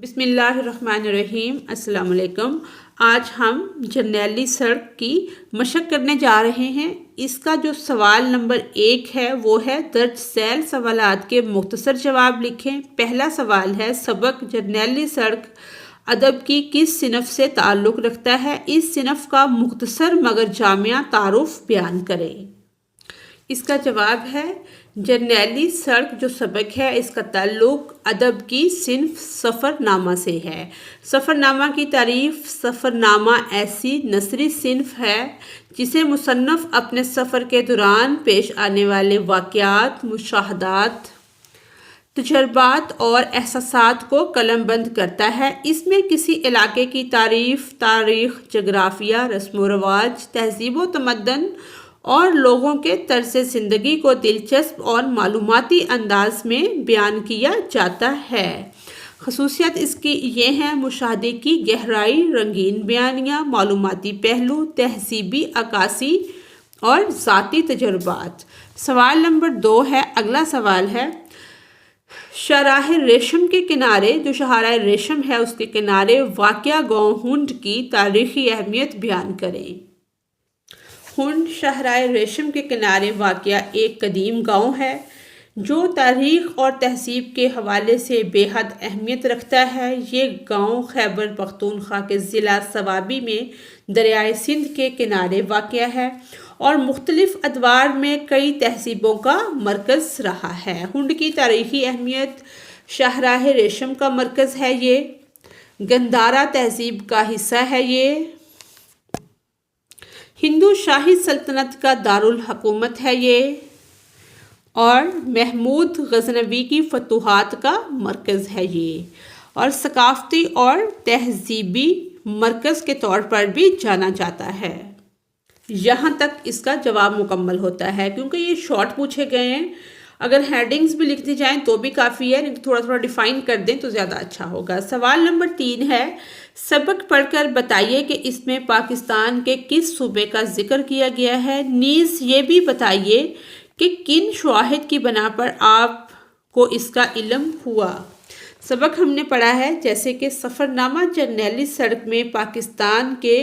بسم اللہ الرحمن الرحیم۔ السلام علیکم۔ آج ہم جرنیلی سڑک کی مشق کرنے جا رہے ہیں۔ اس کا جو سوال نمبر 1 ہے وہ ہے درج ذیل سوالات کے مختصر جواب لکھیں۔ پہلا سوال ہے سبق جرنیلی سڑک ادب کی کس صنف سے تعلق رکھتا ہے؟ اس صنف کا مختصر مگر جامع تعارف بیان کریں۔ اس کا جواب ہے جرنیلی سڑک جو سبق ہے اس کا تعلق ادب کی صنف سفر نامہ سے ہے۔ سفر نامہ کی تعریف: سفر نامہ ایسی نثری صنف ہے جسے مصنف اپنے سفر کے دوران پیش آنے والے واقعات، مشاہدات، تجربات اور احساسات کو قلم بند کرتا ہے۔ اس میں کسی علاقے کی تعریف، تاریخ، جغرافیہ، رسم و رواج، تہذیب و تمدن اور لوگوں کے طرز زندگی کو دلچسپ اور معلوماتی انداز میں بیان کیا جاتا ہے۔ خصوصیات اس کی یہ ہیں: مشاہدے کی گہرائی، رنگین بیانیہ، معلوماتی پہلو، تہذیبی عکاسی اور ذاتی تجربات۔ سوال نمبر 2 ہے، اگلا سوال ہے شاہراہ ریشم کے کنارے، جو شاہراہ ریشم ہے اس کے کنارے واقع گاؤں ہنڈ کی تاریخی اہمیت بیان کریں۔ ہنڈ شاہراہ ریشم کے کنارے واقع ایک قدیم گاؤں ہے جو تاریخ اور تہذیب کے حوالے سے بے حد اہمیت رکھتا ہے۔ یہ گاؤں خیبر پختونخوا کے ضلع صوابی میں دریائے سندھ کے کنارے واقع ہے اور مختلف ادوار میں کئی تہذیبوں کا مرکز رہا ہے۔ ہنڈ کی تاریخی اہمیت: شاہراہ ریشم کا مرکز ہے یہ، گندھارا تہذیب کا حصہ ہے یہ، ہندو شاہی سلطنت کا دارالحکومت ہے یہ، اور محمود غزنوی کی فتوحات کا مرکز ہے یہ، اور ثقافتی اور تہذیبی مرکز کے طور پر بھی جانا جاتا ہے۔ یہاں تک اس کا جواب مکمل ہوتا ہے۔ کیونکہ یہ شارٹ پوچھے گئے ہیں، اگر ہیڈنگز بھی لکھ دی جائیں تو بھی کافی ہے، نہیں تو تھوڑا ڈیفائن کر دیں تو زیادہ اچھا ہوگا۔ سوال نمبر 3 ہے، سبق پڑھ کر بتائیے کہ اس میں پاکستان کے کس صوبے کا ذکر کیا گیا ہے، نیز یہ بھی بتائیے کہ کن شواہد کی بنا پر آپ کو اس کا علم ہوا۔ سبق ہم نے پڑھا ہے جیسے کہ سفر نامہ جرنیلی سڑک میں پاکستان کے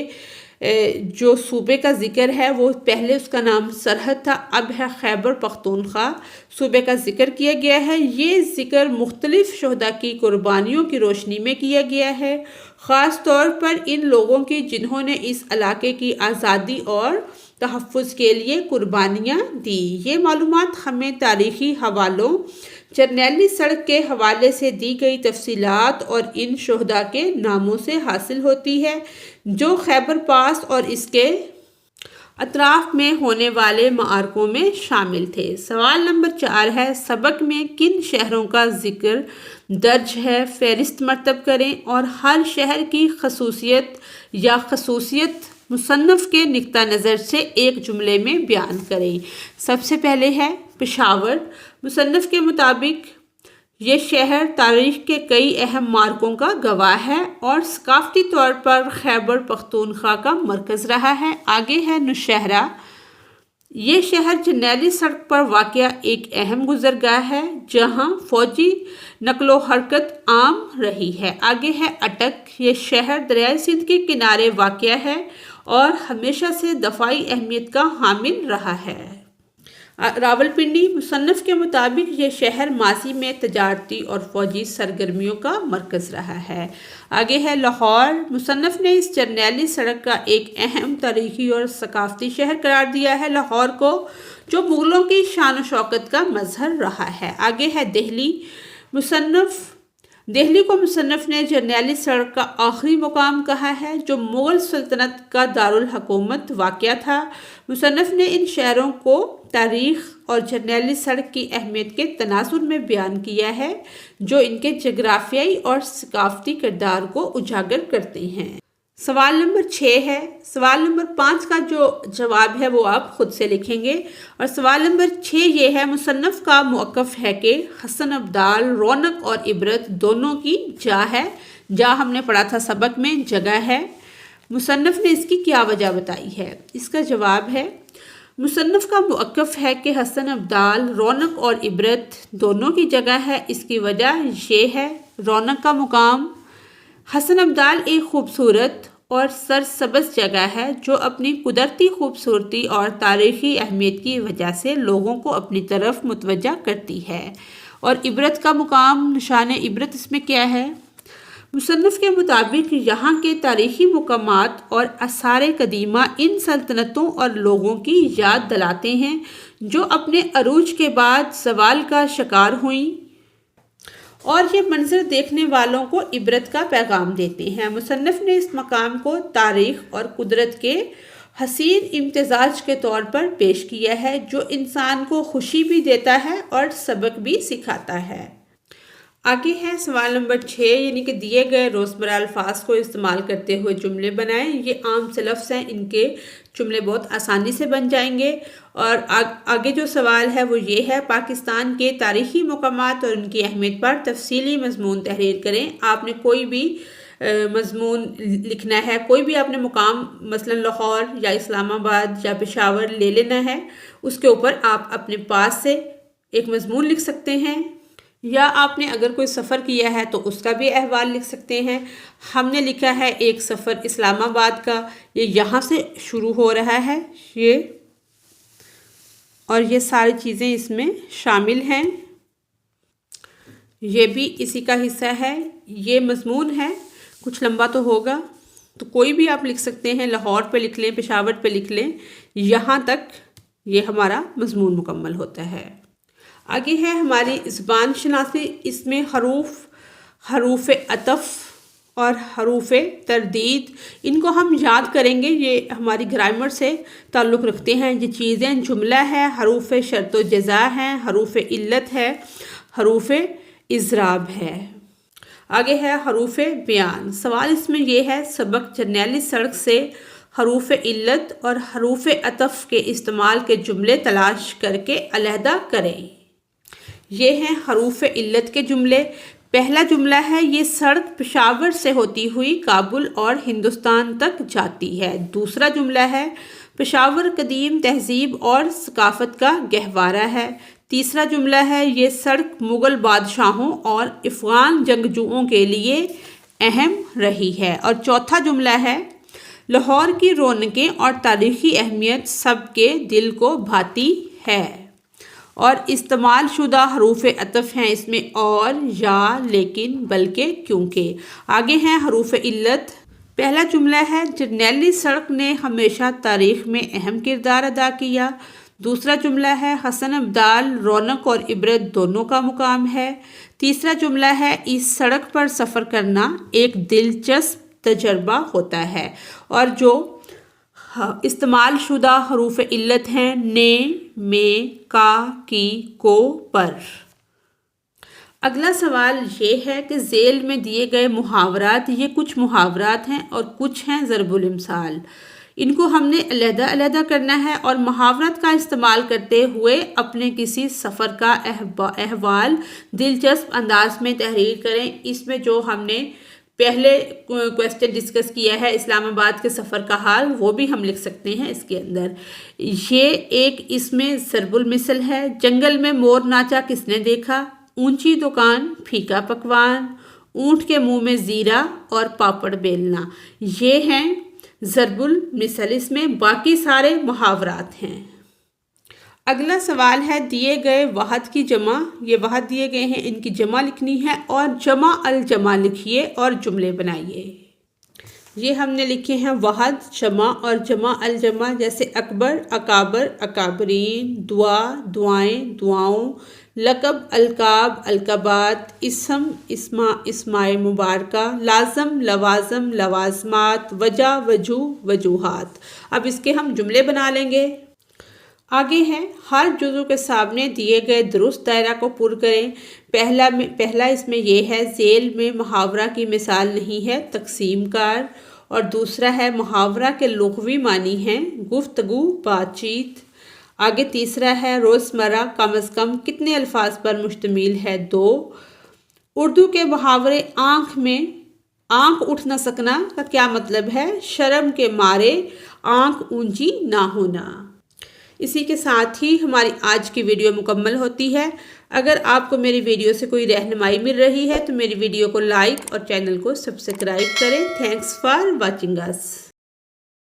جو صوبے کا ذکر ہے وہ پہلے اس کا نام سرحد تھا، اب ہے خیبر پختونخوا صوبے کا ذکر کیا گیا ہے۔ یہ ذکر مختلف شہداء کی قربانیوں کی روشنی میں کیا گیا ہے، خاص طور پر ان لوگوں کی جنہوں نے اس علاقے کی آزادی اور تحفظ کے لیے قربانیاں دیں۔ یہ معلومات ہمیں تاریخی حوالوں، جرنیلی سڑک کے حوالے سے دی گئی تفصیلات اور ان شہداء کے ناموں سے حاصل ہوتی ہے جو خیبر پاس اور اس کے اطراف میں ہونے والے معرکوں میں شامل تھے۔ سوال نمبر 4 ہے، سبق میں کن شہروں کا ذکر درج ہے؟ فہرست مرتب کریں اور ہر شہر کی خصوصیت یا خصوصیت مصنف کے نقطہ نظر سے ایک جملے میں بیان کریں۔ سب سے پہلے ہے پشاور۔ مصنف کے مطابق یہ شہر تاریخ کے کئی اہم معرکوں کا گواہ ہے اور ثقافتی طور پر خیبر پختونخوا کا مرکز رہا ہے۔ آگے ہے نوشہرہ۔ یہ شہر جرنیلی سڑک پر واقع ایک اہم گزرگاہ ہے جہاں فوجی نقل و حرکت عام رہی ہے۔ آگے ہے اٹک۔ یہ شہر دریائے سندھ کے کنارے واقع ہے اور ہمیشہ سے دفاعی اہمیت کا حامل رہا ہے۔ راولپنڈی۔ مصنف کے مطابق یہ شہر ماضی میں تجارتی اور فوجی سرگرمیوں کا مرکز رہا ہے۔ آگے ہے لاہور۔ مصنف نے اس جرنیلی سڑک کا ایک اہم تاریخی اور ثقافتی شہر قرار دیا ہے لاہور کو، جو مغلوں کی شان و شوکت کا مظہر رہا ہے۔ آگے ہے دہلی۔ دہلی کو مصنف نے جرنیلی سڑک کا آخری مقام کہا ہے جو مغل سلطنت کا دارالحکومت واقع تھا۔ مصنف نے ان شہروں کو تاریخ اور جرنیلی سڑک کی اہمیت کے تناظر میں بیان کیا ہے جو ان کے جغرافیائی اور ثقافتی کردار کو اجاگر کرتے ہیں۔ سوال نمبر 6 ہے۔ سوال نمبر 5 کا جو جواب ہے وہ آپ خود سے لکھیں گے، اور سوال نمبر 6 یہ ہے، مصنف کا موقف ہے کہ حسن ابدال رونق اور عبرت دونوں کی جا ہے۔ جا ہم نے پڑھا تھا سبق میں، جگہ ہے۔ مصنف نے اس کی کیا وجہ بتائی ہے؟ اس کا جواب ہے، مصنف کا موقف ہے کہ حسن ابدال رونق اور عبرت دونوں کی جگہ ہے۔ اس کی وجہ یہ ہے، رونق کا مقام حسن ابدال ایک خوبصورت اور سرسبز جگہ ہے جو اپنی قدرتی خوبصورتی اور تاریخی اہمیت کی وجہ سے لوگوں کو اپنی طرف متوجہ کرتی ہے۔ اور عبرت کا مقام، نشان عبرت اس میں کیا ہے؟ مصنف کے مطابق یہاں کے تاریخی مقامات اور آثار قدیمہ ان سلطنتوں اور لوگوں کی یاد دلاتے ہیں جو اپنے عروج کے بعد زوال کا شکار ہوئیں، اور یہ منظر دیکھنے والوں کو عبرت کا پیغام دیتے ہیں۔ مصنف نے اس مقام کو تاریخ اور قدرت کے حسین امتزاج کے طور پر پیش کیا ہے جو انسان کو خوشی بھی دیتا ہے اور سبق بھی سکھاتا ہے۔ آگے ہے سوال نمبر 6، یعنی کہ دیے گئے روزمرہ الفاظ کو استعمال کرتے ہوئے جملے بنائیں۔ یہ عام سے لفظ ہیں، ان کے جملے بہت آسانی سے بن جائیں گے۔ اور آگے جو سوال ہے وہ یہ ہے، پاکستان کے تاریخی مقامات اور ان کی اہمیت پر تفصیلی مضمون تحریر کریں۔ آپ نے کوئی بھی مضمون لکھنا ہے، کوئی بھی آپ نے مقام مثلا لاہور یا اسلام آباد یا پشاور لے لینا ہے، اس کے اوپر آپ اپنے پاس سے ایک مضمون لکھ سکتے ہیں، یا آپ نے اگر کوئی سفر کیا ہے تو اس کا بھی احوال لکھ سکتے ہیں۔ ہم نے لکھا ہے ایک سفر اسلام آباد کا، یہ یہاں سے شروع ہو رہا ہے، اور یہ ساری چیزیں اس میں شامل ہیں، یہ بھی اسی کا حصہ ہے۔ یہ مضمون ہے، کچھ لمبا تو ہوگا، تو کوئی بھی آپ لکھ سکتے ہیں، لاہور پہ لکھ لیں، پشاور پہ لکھ لیں، یہاں تک یہ ہمارا مضمون مکمل ہوتا ہے۔ آگے ہے ہماری زبان شناسی، اس میں حروف عطف اور حروف تردید، ان کو ہم یاد کریں گے، یہ ہماری گرامر سے تعلق رکھتے ہیں۔ یہ چیزیں جملہ ہے، حروف شرط و جزا ہیں، حروف علت ہے، حروف اضراب ہے۔ آگے ہے حروف بیان۔ سوال اس میں یہ ہے، سبق جرنیلی سڑک سے حروف علت اور حروف عطف کے استعمال کے جملے تلاش کر کے علیحدہ کریں۔ یہ ہیں حروف علت کے جملے۔ پہلا جملہ ہے، یہ سڑک پشاور سے ہوتی ہوئی کابل اور ہندوستان تک جاتی ہے۔ دوسرا جملہ ہے، پشاور قدیم تہذیب اور ثقافت کا گہوارہ ہے۔ تیسرا جملہ ہے، یہ سڑک مغل بادشاہوں اور افغان جنگجوؤں کے لیے اہم رہی ہے۔ اور چوتھا جملہ ہے، لاہور کی رونقیں اور تاریخی اہمیت سب کے دل کو بھاتی ہے۔ اور استعمال شدہ حروف عطف ہیں اس میں اور، یا، لیکن، بلکہ، کیونکہ۔ آگے ہیں حروف علت۔ پہلا جملہ ہے، جرنیلی سڑک نے ہمیشہ تاریخ میں اہم کردار ادا کیا۔ دوسرا جملہ ہے، حسن ابدال رونق اور عبرت دونوں کا مقام ہے۔ تیسرا جملہ ہے، اس سڑک پر سفر کرنا ایک دلچسپ تجربہ ہوتا ہے۔ اور جو استعمال شدہ حروف علت ہیں، نے، میں، کا، کی، کو، پر۔ اگلا سوال یہ ہے کہ ذیل میں دیے گئے محاورات، یہ کچھ محاورات ہیں اور کچھ ہیں ضرب الامثال، ان کو ہم نے علیحدہ علیحدہ کرنا ہے اور محاورات کا استعمال کرتے ہوئے اپنے کسی سفر کا احوال دلچسپ انداز میں تحریر کریں۔ اس میں جو ہم نے پہلے کویسچن ڈسکس کیا ہے، اسلام آباد کے سفر کا حال، وہ بھی ہم لکھ سکتے ہیں اس کے اندر۔ یہ ایک اس میں ضرب المثل ہے، جنگل میں مور ناچا کس نے دیکھا، اونچی دکان پھیکا پکوان، اونٹ کے منہ میں زیرہ اور پاپڑ بیلنا، یہ ہیں ضرب المثل، اس میں باقی سارے محاورات ہیں۔ اگلا سوال ہے، دیے گئے واحد کی جمع، یہ واحد دیے گئے ہیں، ان کی جمع لکھنی ہے اور جمع الجمع لکھیے اور جملے بنائیے۔ یہ ہم نے لکھے ہیں واحد، جمع اور جمع الجمع، جیسے اکبر، اکابر، اکابرین، دعا، دعائیں، دعاؤں، لقب، القاب، القابات، اسم، اسماء مبارکہ، لازم، لوازم، لوازمات، وجہ، وجوہ، وجوہات۔ اب اس کے ہم جملے بنا لیں گے۔ آگے ہے، ہر جزو کے سامنے دیے گئے درست دائرہ کو پر کریں۔ پہلا اس میں یہ ہے، ذیل میں محاورہ کی مثال نہیں ہے، تقسیم کار۔ اور دوسرا ہے، محاورہ کے لغوی معنی ہیں گفتگو، بات چیت۔ آگے تیسرا ہے، روزمرہ کم از کم کتنے الفاظ پر مشتمل ہے، 2۔ اردو کے محاورے آنکھ اٹھ نہ سکنا کا کیا مطلب ہے، شرم کے مارے آنکھ اونچی نہ ہونا۔ اسی کے ساتھ ہی ہماری آج کی ویڈیو مکمل ہوتی ہے۔ اگر آپ کو میری ویڈیو سے کوئی رہنمائی مل رہی ہے تو میری ویڈیو کو لائک اور چینل کو سبسکرائب کریں۔ Thanks for watching us.